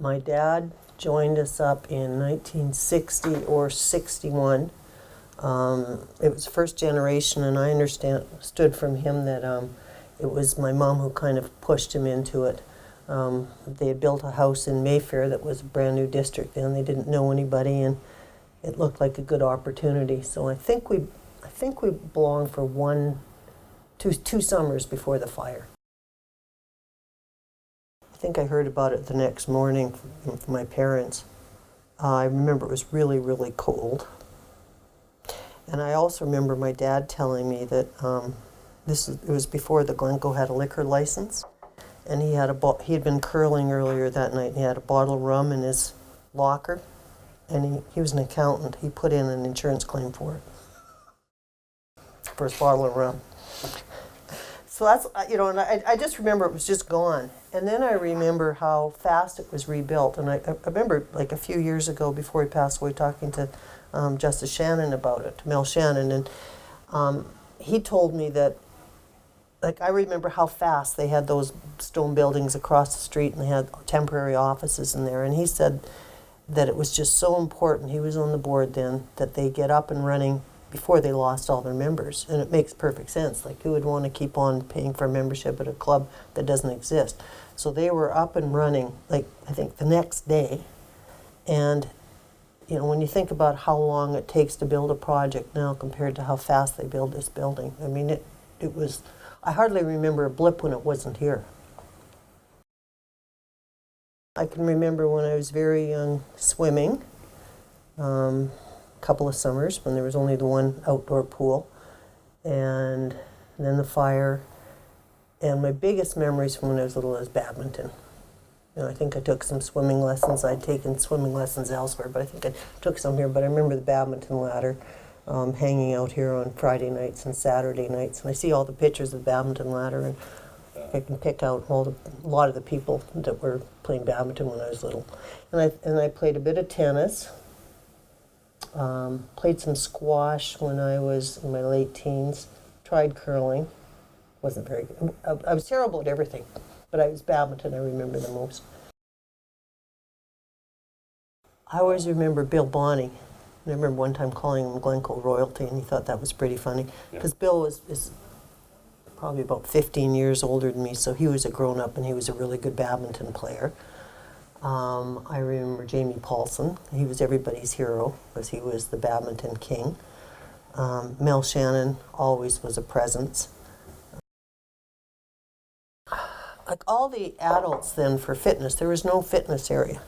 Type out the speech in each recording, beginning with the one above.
My dad joined us up in 1960 or 61. It was first generation, and I understood from him that it was my mom who kind of pushed him into it. They had built a house in Mayfair that was a brand new district then. They didn't know anybody, and it looked like a good opportunity. So I think we belonged for two summers before the fire. I think I heard about it the next morning from my parents. I remember it was really, really cold. And I also remember my dad telling me that it was before the Glencoe had a liquor license, and he had been curling earlier that night, and he had a bottle of rum in his locker, and he was an accountant. He put in an insurance claim for it, for his bottle of rum. So that's, and I just remember it was just gone. And then I remember how fast it was rebuilt. And I remember, like, a few years ago before he passed away, talking to Justice Shannon about it, Mel Shannon, and he told me that, like, I remember how fast they had those stone buildings across the street, and they had temporary offices in there. And he said that it was just so important, he was on the board then, that they get up and running before they lost all their members. And it makes perfect sense. Like, who would want to keep on paying for membership at a club that doesn't exist? So they were up and running, like, I think the next day. And, when you think about how long it takes to build a project now compared to how fast they build this building, I mean, it was, I hardly remember a blip when it wasn't here. I can remember when I was very young swimming. Couple of summers when there was only the one outdoor pool, and then the fire. And my biggest memories from when I was little is badminton. I think I took some swimming lessons. I'd taken swimming lessons elsewhere, but I think I took some here. But I remember the badminton ladder hanging out here on Friday nights and Saturday nights. And I see all the pictures of the badminton ladder, and I can pick out a lot of the people that were playing badminton when I was little. And I played a bit of tennis. Played some squash when I was in my late teens. Tried curling. Wasn't very good. I was terrible at everything, but I was badminton I remember the most. I always remember Bill Bonney. I remember one time calling him Glencoe royalty, and he thought that was pretty funny. Because Bill is probably about 15 years older than me, so he was a grown-up, and he was a really good badminton player. I remember Jamie Paulson. He was everybody's hero because he was the badminton king. Mel Shannon always was a presence. Like all the adults then for fitness, there was no fitness area.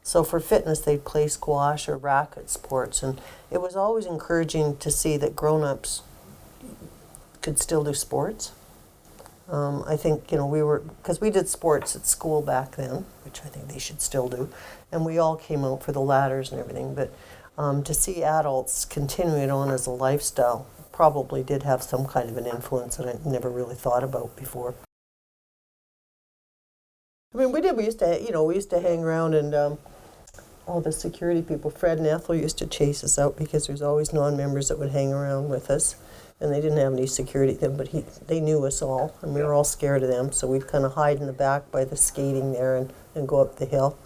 So for fitness, they'd play squash or racket sports, and it was always encouraging to see that grown-ups could still do sports. I think, because we did sports at school back then, which I think they should still do, and we all came out for the ladders and everything, but to see adults continuing it on as a lifestyle probably did have some kind of an influence that I never really thought about before. I mean, we used to hang around, and all the security people, Fred and Ethel, used to chase us out because there's always non-members that would hang around with us. And they didn't have any security then, but they knew us all, and we were all scared of them, so we'd kind of hide in the back by the skating there and go up the hill.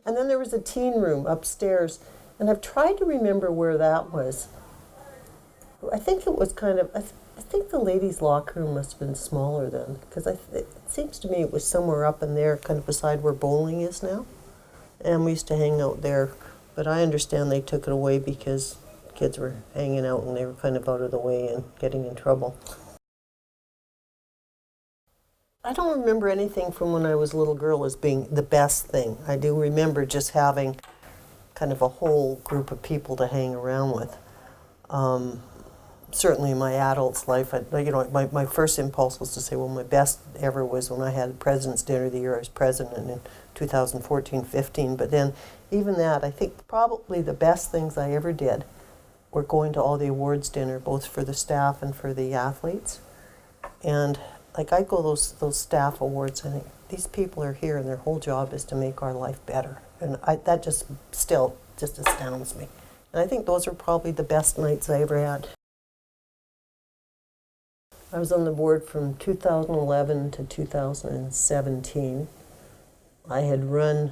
And then there was a teen room upstairs, and I've tried to remember where that was. I think it was kind of, I think the ladies' locker room must have been smaller then, because it seems to me it was somewhere up in there, kind of beside where bowling is now. And we used to hang out there, but I understand they took it away because kids were hanging out and they were kind of out of the way and getting in trouble. I don't remember anything from when I was a little girl as being the best thing. I do remember just having kind of a whole group of people to hang around with. Certainly in my adult's life, my first impulse was to say, well, my best ever was when I had President's Dinner the year I was president in 2014-15. But then even that, I think probably the best things I ever did were going to all the awards dinner, both for the staff and for the athletes. And like I go those staff awards, and I think these people are here and their whole job is to make our life better. And that just still just astounds me. And I think those are probably the best nights I ever had. I was on the board from 2011 to 2017. I had run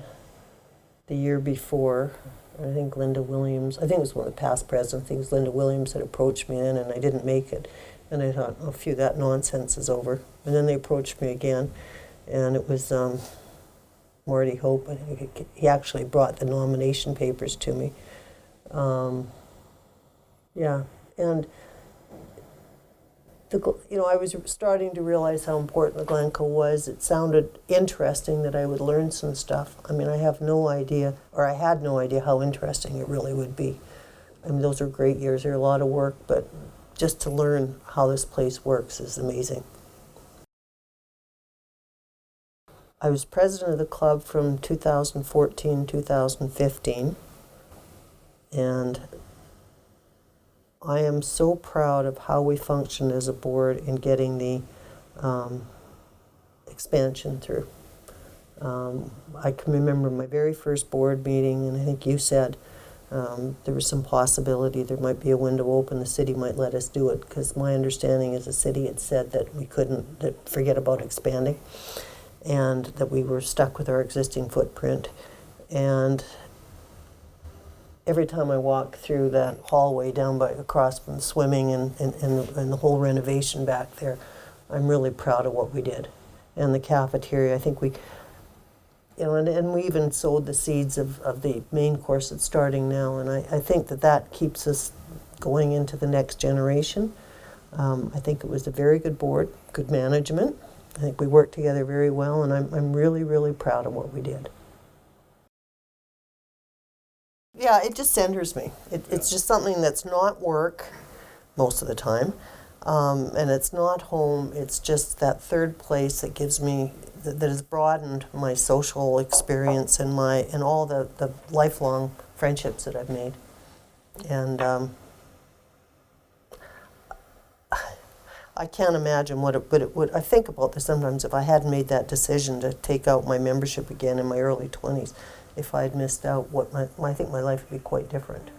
the year before. I think Linda Williams, I think it was one of the past presidents, I think it was Linda Williams had approached me then, and I didn't make it. And I thought, oh, phew, that nonsense is over. And then they approached me again, and it was Marty Hope. I think he actually brought the nomination papers to me. Yeah, and I was starting to realize how important the Glencoe was. It sounded interesting that I would learn some stuff. I mean, I have no idea, or I had no idea how interesting it really would be. I mean, those are great years. They're a lot of work, but just to learn how this place works is amazing. I was president of the club from 2014 2015, and I am so proud of how we functioned as a board in getting the expansion through. I can remember my very first board meeting, and I think you said there was some possibility there might be a window open, the city might let us do it, because my understanding is the city had said that we couldn't, that forget about expanding, and that we were stuck with our existing footprint. And every time I walk through that hallway down by across from the swimming and the whole renovation back there, I'm really proud of what we did. And the cafeteria, I think we, and we even sowed the seeds of the main course that's starting now, and I think that keeps us going into the next generation. I think it was a very good board, good management. I think we worked together very well, and I'm really, really proud of what we did. Yeah, it just centers me. It's just something that's not work most of the time, and it's not home. It's just that third place that gives me, that has broadened my social experience and all the lifelong friendships that I've made. And I can't imagine what it would. I think about this sometimes. If I hadn't made that decision to take out my membership again in my early 20s, if I had missed out, I think my life would be quite different.